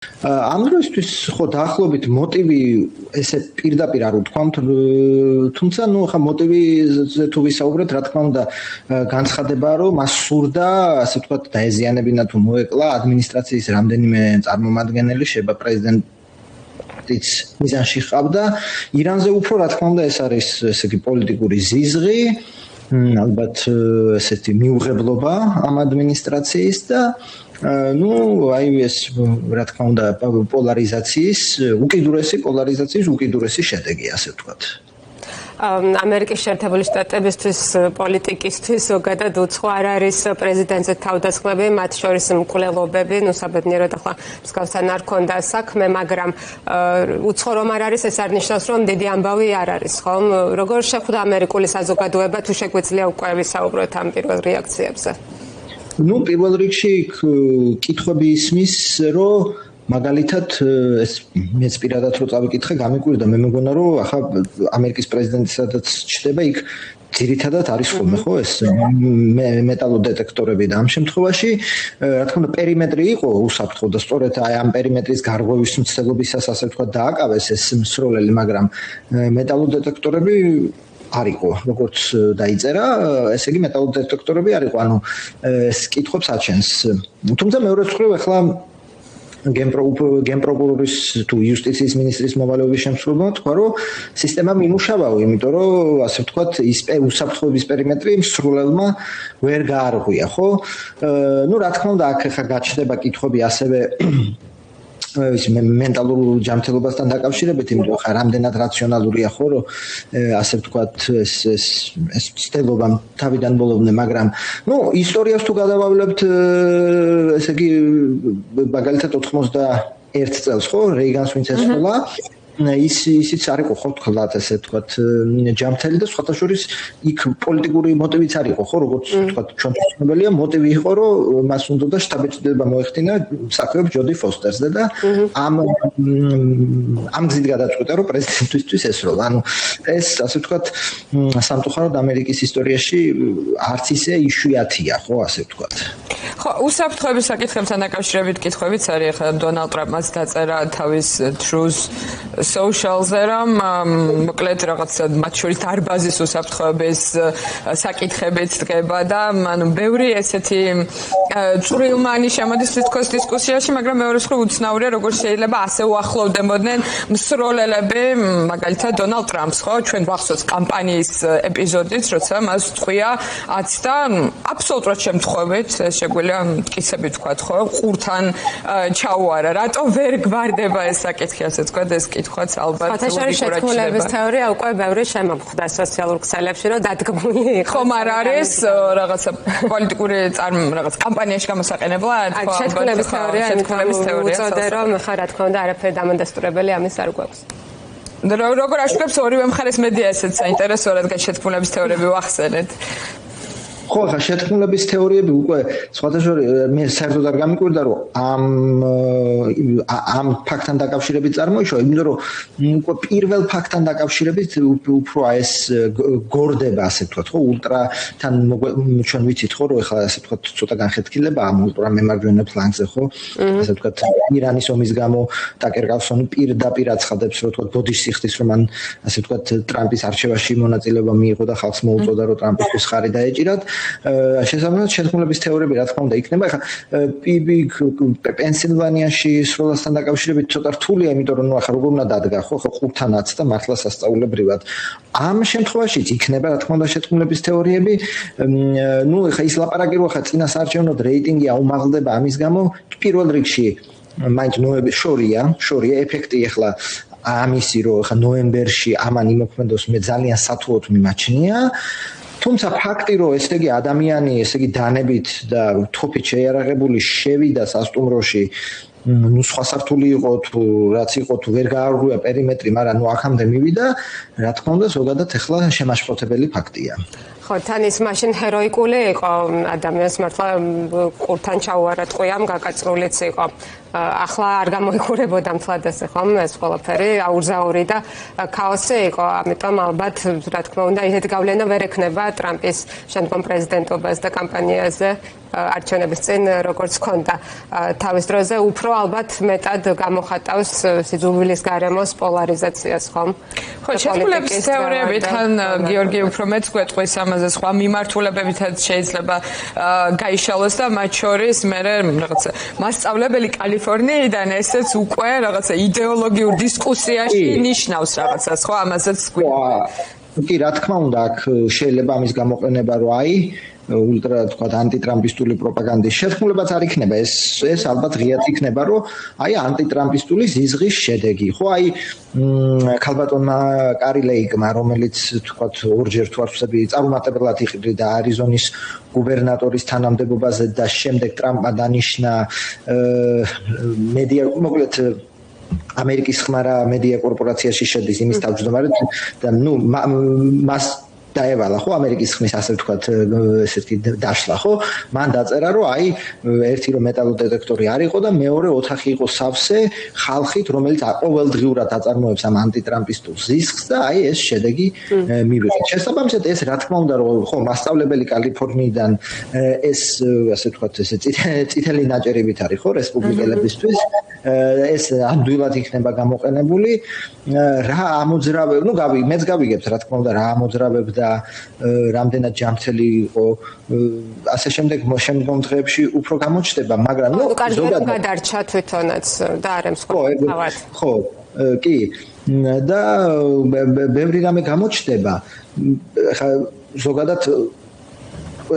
ამ დროისთვის ხო დაახლოებით მოტივი ესე პირდაპირ არ ვთქვამთ, თუმცა ხა მოტივიზე თუ ვისაუბრეთ, რა თქმა უნდა, განცხადება, რომ მას სურდა, ასე ვთქვათ, დაეზიანებინა თუ მოეკლა ადმინისტრაციის რამდენიმე წარმომადგენელი, შეება პრეზიდენტიც მიზანში ჰყავდა. ირანზე უფრო, რა თქმა უნდა, ეს არის ესე იგი პოლიტიკური ზიზღი, ალბათ ესეთი მიუღებლობა ამ ადმინისტრაციის და აი ეს რა თქმა უნდა პოლარიზაციის უკიდურესი შედეგი, ასე ვთქვათ. ამერიკის შეერთებული შტატებისთვის პოლიტიკისთვის ზოგადად უცხო არ არის პრეზიდენტზე თავდასხმები, მათ შორის მკვლელობები, საბედნიეროდ ახლა მსგავსად არ ქონდა საქმე, მაგრამ უცხო რომ არ არის, ეს არ ნიშნავს, რომ დიდი ამბავი არ არის, ხომ? როგორ შეხვდა ამერიკული საზოგადოება, თუ შეგვიძლია უკვე ვისაუბროთ ამ პირველ რეაქციებზე? პირველ რიგში კითხვები ისმის, რომ მაგალითად ეს მეც პირადად რო წავიკითხე, გამიკვირდა, მე მეგონა, რომ ახლა ამერიკის პრეზიდენტი სადაც ჩდება, იქ ძირითადად არის ხოლმე ხო ეს მეტალოდეტექტორები და ამ შემთხვევაში, რა თქმა უნდა, პერიმეტრი იყო უსაფრთხო და სწორედ აი ამ პერიმეტრის გარღვევის მცდელობისას, ასე ვთქვათ, დააკავეს ეს მსროლელი, მაგრამ მეტალოდეტექტორები არ იყო, როგორც დაიწერა, ესე იგი მეტალოდეტექტორები არ იყო, ანუ ეს კითხვებს აჩენს. თუმცა მეორე მხრივ ახლა გენპროკურორის თუ იუსტიციის მინისტრის მოვალეობის შემსრულებელმა თქვა, რომ სისტემა მიმუშავაო, იმიტომ რომ ასე ვთქვათ, ის უსაფრთხოების პერიმეტრი მსრულელმა ვერ გაარღვია, ხო? რა თქმა უნდა, აქ ხა გაჩნდება კითხვები ასევე მენტალურ ჯანმრთელობასთან დაკავშირებით, იმიტომ ხა რამდენად რაციონალურია ხო, რომ ასე ვთქვათ, ეს ცდელობა თავიდან ბოლომდე, მაგრამ ისტორიას თუ გადავავლებთ, ესე იგი მაგალითად 91 წელს ხო, რეიგანს ვინც ესწრებლა, ისიც არ იყო ხო თქვათ, ესე ვთქვათ, ჯანმრთელი და სხვათა შორის იქ პოლიტიკური მოტივიც არ იყო ხო, როგორც ვთქვათ, ჩვენ ცნობილია, მოტივი იყო, რომ მას უნდა შტაბ-ბიჭდება მოეხდინა საქმეებს ჯოდი ფოსტერზე და ამ გზით გადაწყვიტა, რომ პრეზიდენტისთვის ესროლა. ანუ ეს ასე ვთქვათ, სამწუხაროდ ამერიკის ისტორიაში არც ისე იშვიათია, ხო, ასე ვთქვათ. ხო, უსაფრთხოების საკითხებთან დაკავშირებით კითხვებიც არის, ახლა დონალდ ტრამპმაც დაწერა თავის Truth Social-ზე, რომ მოკლედ რაღაც მათ შორის დარბაზის უსაფრთხოების საკითხებიც დგება და ანუ ბევრი ესეთი წვრილმანი შემოდის თითქოს დისკუსიაში, მაგრამ მეორე მხრივ უცნაურია, როგორ შეიძლება ასე უახლოვდებოდნენ მსროლელები, მაგალითად დონალდ ტრამპს, ხო, ჩვენ ვახსოვს კამპანიის ეპიზოდიც, როცა მას თქვია 10 და აბსოლუტურად შემთხვევით შეგვიძლია მტკიცებით ვთქვათ, ხო, ყურთან ჩაუარა. რატო ვერ გვარდება ეს საკითხი, ასე ვთქვათ, ეს კითხვაც ალბათ ფათაშორის შეთქმულების თეორია უკვე ბევრი შემომხვდა სოციალურ ქსელებში, რომ დადგმული იყო. ხომ არ არის რაღაცა პოლიტიკური რაღაც კამპანიაში გამოსაყენებლად, ხო, შეთქმულების თეორია, უწოდე, რომ ხა რა თქმა უნდა არაფერი დამონდასტურებელი ამის არ გვაქვს. როგორ აშუქებს ორივე მხარეს მედია ესეც საინტერესოა, რადგან შეთქმულების თეორიები ვახსენეთ. ხო, ხა შეთქმულების თეორიები უკვე სხვათა შორის მე საერთოდ არ გამიკვირდა, რომ ამ ფაქტთან დაკავშირებით წარმოიშვა, იმიტომ რომ უკვე პირველ ფაქტთან დაკავშირებით უფრო ეს გორდება, ასე ვთქვათ, ხო, ულტრათან ჩვენ ვიცით ხო, რომ ეხლა ასე ვთქვათ, ცოტა განხეთქილება ამ ულტრა მემარჯვენე ფლანგზე, ხო, ასე ვთქვათ, ირანის ომის გამო ტაკერ კარლსონი პირდაპირ აცხადებს, რომ ვთქვათ, ბოდიშ სიხდის, რომ მან ასე ვთქვათ, ტრამპის არჩევაში მონაწილეობა მიიღო და ხალხს მოუწოდა, რომ ტრამპისთვის ხარი დაეჭირათ. შესაბამისად შეთქმულების თეორიები რა თქმა უნდა იქნება. ახლა პენსილვანიაში სროლასთან დაკავშირებით ცოტა რთულია, იმიტომ რომ ახლა როგორ უნდა დადგა, ხო, ყურთანაც და მართლა სასწაულებრივად. ამ შემთხვევაშიც იქნება რა თქმა უნდა შეთქმულების თეორიები. ახლა ის ლაპარაკი რო ახლა წინასაარჩევნო რეიტინგი აუმაღლდება ამის გამო, პირველ რიგში მაინც შორია ეფექტი ახლა ამისი რომ ახლა ნოემბერში ამან იმოქმედოს მე ძალიან სათუოდ მიმაჩნია. თუმცა ფაქტი რომ ესე იგი ადამიანი ესე იგი დანებით და თოფით შეიარაღებული შევიდა სასტუმროში, სხვა სართული იყო თუ რაც იყო თუ ვერ გაარღვია პერიმეტრი, მაგრამ აქამდე მივიდა, რა თქმა უნდა ზოგადად ახლა შემაშფოთებელი ფაქტია. ხო, თან ის მაშინ ჰეროიკული იყო ადამიანს მართლა ყურთან ჩაუარა ტყვიამ გაკაწრულიც იყო. ახლა არ გამოიხურებოდა მთლად ესე ხომ ეს ყველაფერი აურზაური და ქაოსი იყო, ამიტომ ალბათ რა თქმა უნდა ისეთი გავლენა ვერ ექნება ტრამპის შემდგომ პრეზიდენტობას და კამპანიაზე არჩევნების წინ როგორც ჰქონდა თავის დროზე უფრო ალბათ მეტად გამოხატავს სიძულვილის გარემოს პოლარიზაციას ხომ? ხო, შეთქმულების თეორიებით თან გიორგი უფრო მეც გვეტყვის ამაზე სხვა მიმართულებებითაც შეიძლება გაიშალოს და მათ შორის მე რაღაცა მასწავლებელი კალიფორნიიდან ესეც უკვე რაღაცა იდეოლოგიურ დისკუსიაში ნიშნავს რაღაცას ხო ამაზეც გვი კი რა თქმა უნდა აქ შეიძლება ამის გამოყენება რომ აი ультра თქვა ანტიტრამპისტული პროპაგანდის შეთქმულებაც არ იქნება ეს ალბათ ღიად იქნება რომ აი ანტიტრამპისტული ზიზღის შედეგი ხო აი ქალბატონმა კარი ლეიკმა რომელიც თქვა ორჯერ თუ არ ვსები წარუმატებლად იყრიდა არიზონის გუბერნატორის თანამდებობაზე და შემდეგ ტრამპმა დანიშნა მედია მოკლედ ამერიკის ხმარა მედია კორპორაციაში შედის იმის თავმჯდომარედ და ნუ მას დაევალა ხო ამერიკის ხმის ასე ვთქვათ ესეთი დაშლა ხო მან დაწერა რომ აი ერთი რომ მეტალოდეტექტორი არ იყო და მეორე ოთახი იყო სავსე ხალხით რომელიც ყოველდღიურად აწარმოებს ამ ანტიტრამპისტულ ზისხს და აი ეს შედეგი მივიღეთ შესაბამისად ეს რა თქმა უნდა რომ ხო მასწავლებელი კალიფორნიიდან ეს ასე ვთქვათ ესე წითელი ნაჭერებით არის ხო რესპუბლიკელებისთვის ეს ამდვილად იქნება გამოყენებული რა ამოძრავებ ნუ მეც გავიგებთ რა თქმა უნდა რა ამოძრავებ და რამდენად ჯანმრთელი იყო ასე შემდეგ შემდგომ დღეებში უფრო გამოჩნდება მაგრამ ნუ ზოგადად გადარჩა თვითონაც და არ ემსხვერპლავად ხო კი და ბევრი რამე გამოჩნდება ხა ზოგადად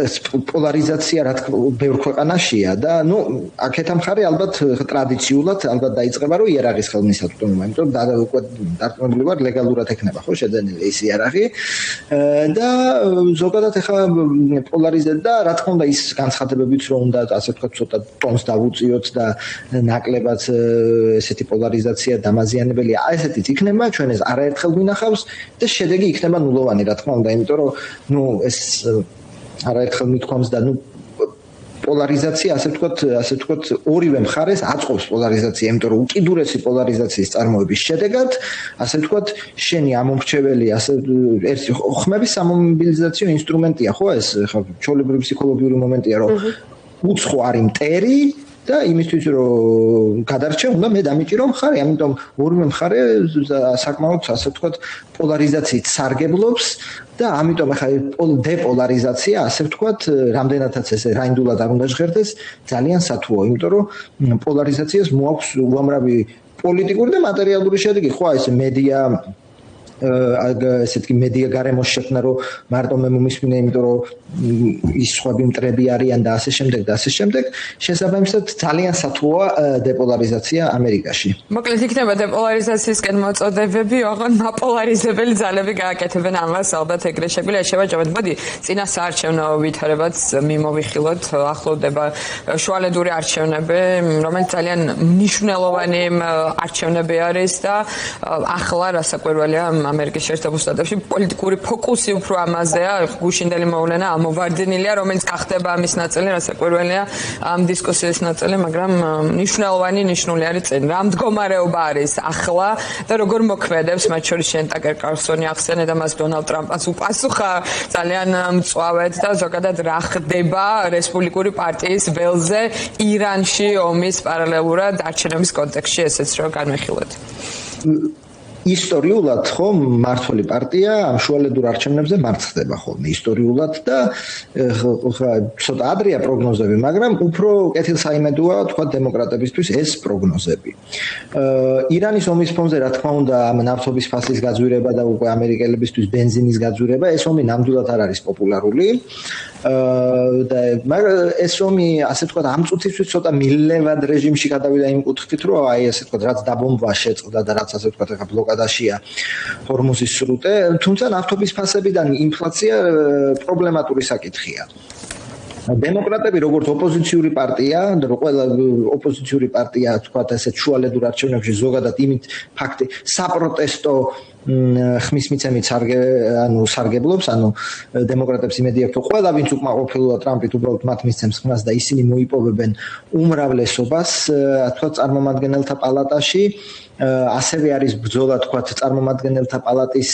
ეს პოლარიზაცია რა თქმა უნდა ბევრ ქვეყანაშია და ნუ აქეთა მხარე ალბათ ტრადიციულად ალბათ დაიწყება რომ იარაღის ხელმისაწვდომობა იმიტომ რომ დარწმუნებული ვარ ლეგალურად ექნება ხო შეძენილი ეს იარაღი და ზოგადად ეხა პოლარიზება და რა თქმა უნდა ის განცხადებებიც რომ უნდა ასე ვთქვათ ცოტა ტონს დავუწიოთ და ნაკლებად ესეთი პოლარიზაცია დამაზიანებელია ესეთიც იქნება ჩვენ ეს არაერთხელ გვინახავს და შედეგი იქნება ნულოვანი რა თქმა უნდა იმიტომ რომ ნუ ეს არაერთხელ მithქვამს და ნუ პოლარიზაცია ასე ვთქვათ ორივე მხარეს აწყობს პოლარიზაცია იმიტომ რომ უკიდურესი პოლარიზაციის წარმოების შედეგად ასე ვთქვათ შენი ამომრჩეველი ასე ერთი ხმების სამობილიზაციო ინსტრუმენტია ხო ეს ხა ჩვეულებრივი ფსიქოლოგიური მომენტია რომ უცხო არის მტერი და იმისთვის რომ გადარჩე უნდა მე დამიჭირო მხარე ამიტომ ორივე მხარე საკმაოდ ასე ვთქვათ პოლარიზაციით სარგებლობს და ამიტომ ახლა დეპოლარიზაცია ასე ვთქვათ რამდენადაც ეს რაინდულად არ უნდა ჟღერდეს ძალიან სათუო იმიტომ რომ პოლარიზაციას მოაქვს უამრავი პოლიტიკური და მატერიალური შედეგი ხო ეს მედია ესეთი მედია გარემოს შექმნა რომ მარტო მე მომისმინე იმიტომ რომ ის სხვები მტრები არიან და ასე შემდეგ შესაბამისად ძალიან სათუოა დეპოლარიზაცია ამერიკაში მოკლედ იქნება დეპოლარიზაციისკენ მოწოდებები ოღონდ მაპოლარიზებელი ძალები გააკეთებენ ამას ალბათ ეგრე შეგვიძლია შევაჯამოთ მოდი წინა საარჩევნო ვითარებაც მიმოვიხილოთ ახლოვდება შუალედური არჩევნები რომელიც ძალიან მნიშვნელოვანი არჩევნები არის და ახლა რასაკვირველია ამერიკის შეერთებულ შტატებში პოლიტიკური ფოკუსი უფრო ამაზეა გუშინდელი მოვლენა ამოვარდნილია რომელიც გახდება ამის ნაწილი რასაკვირველია ამ დისკუსიის ნაწილი მაგრამ მნიშვნელოვანი ნიშნული არის წინ რა მდგომარეობა არის ახლა და როგორ მოქმედებს მათ შორის შენ ტაკერ კარლსონი ახსენე და მას დონალდ ტრამპს უპასუხა ძალიან მწვავედ და ზოგადად რა ხდება რესპუბლიკური პარტიის ველზე ირანში ომის პარალელურად არჩევნების კონტექსტში ესეც რომ განვიხილოთ ისტორიულად ხო მმართველი პარტია ამ შუალედურ არჩევნებზე მარცხდება ხოლმე ისტორიულად და ცოტა ადრეა პროგნოზები, მაგრამ უფრო კეთილსაიმედოა თქვა დემოკრატებისთვის ეს პროგნოზები. ირანის ომის ფონზე რა თქმა უნდა ამ ნავთობის ფასის გაძვირება და უკვე ამერიკელებისთვის ბენზინის გაძვირება ეს ომი ნამდვილად არ არის პოპულარული. და ეს ომი ასე თქვა ამ წუთისთვის ცოტა მილევად რეჟიმში გადავიდა იმ კუთხით რომ აი ასე თქვა რაც დაბომბვა შეწყდა და რაც ასე თქვა ახლა ბლოკადაშია ჰორმუზის სრუტე თუმცა ნავთობის ფასებიდან ინფლაცია პრობლემატური საკითხია დემოკრატები როგორც ოპოზიციური პარტია, ყველა ოპოზიციური პარტია თქვათ ესეთ შუალედურ არჩევნებში ზოგადად იმით ფაქტი საპროტესტო ხმის მიცემით სარგებლობს, ანუ დემოკრატებს იმედი აქვს, რომ ყველა ვინც უკმაყოფილოა ტრამპით უბრალოდ მათ მისცემს ხმას და ისინი მოიპოვებენ უმრავლესობას, თქვათ წარმომადგენელთა პალატაში, ასევე არის ბრძოლა თქვათ წარმომადგენელთა პალატის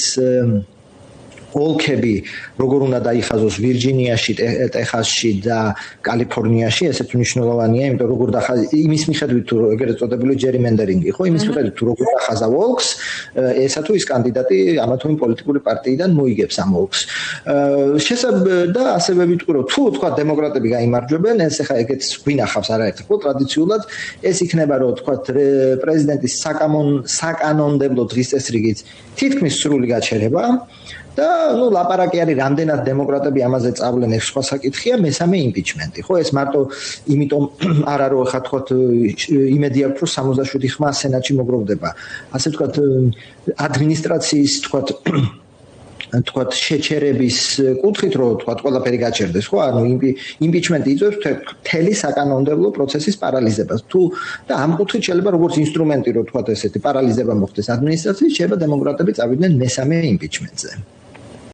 ოლქები, როგორ უნდა დაიხაზოს ვირჯინიაში, ტეხასში და კალიფორნიაში, ესეც მნიშვნელოვანია, იმიტომ როგორ იმის მიხედვით თუ ეგრეთ წოდებული ჯერიმენდერინგი, ხო, იმის მიხედვით თუ როგორ დახაზა ოლქს, ესა თუ ის კანდიდატი ამა თუ იმ პოლიტიკური პარტიიდან მოიგებს ამ ოლქს. და ასევე ვიტყვი, რომ თუ თქვა დემოკრატები გაიმარჯვებენ, ეს ახლა ეგეც გვინახავს არაერთხელ, ხო, ტრადიციულად ეს იქნება, რომ თქვა პრეზიდენტის საკანონმდებლო დღის წესრიგით თითქმის სრული გაჩერება. და ლაპარაკი არის რამდენად დემოკრატები ამაზე წავლენ ეს სხვა საკითხია, მესამე იმპიჩმენტი. ხო, ეს მარტო იმიტომ არა რომ ხა თქვათ იმედი აქვს რომ 67 ხმა სენატში მოგროვდება. ასე ვთქვათ ადმინისტრაციის თქვათ შეჩერების კუთხით რომ თქვათ ყველაფერი გაჩერდეს, ხო? ანუ იმპიჩმენტი იწვევს მთელი საკანონმდებლო პროცესის პარალიზებას. თუ და ამ კუთხით შეიძლება როგორც ინსტრუმენტი რომ თქვათ ესეთი პარალიზება მოხდეს ადმინისტრაციის, შეიძლება დემოკრატები წავიდნენ მესამე იმპიჩმენტზე.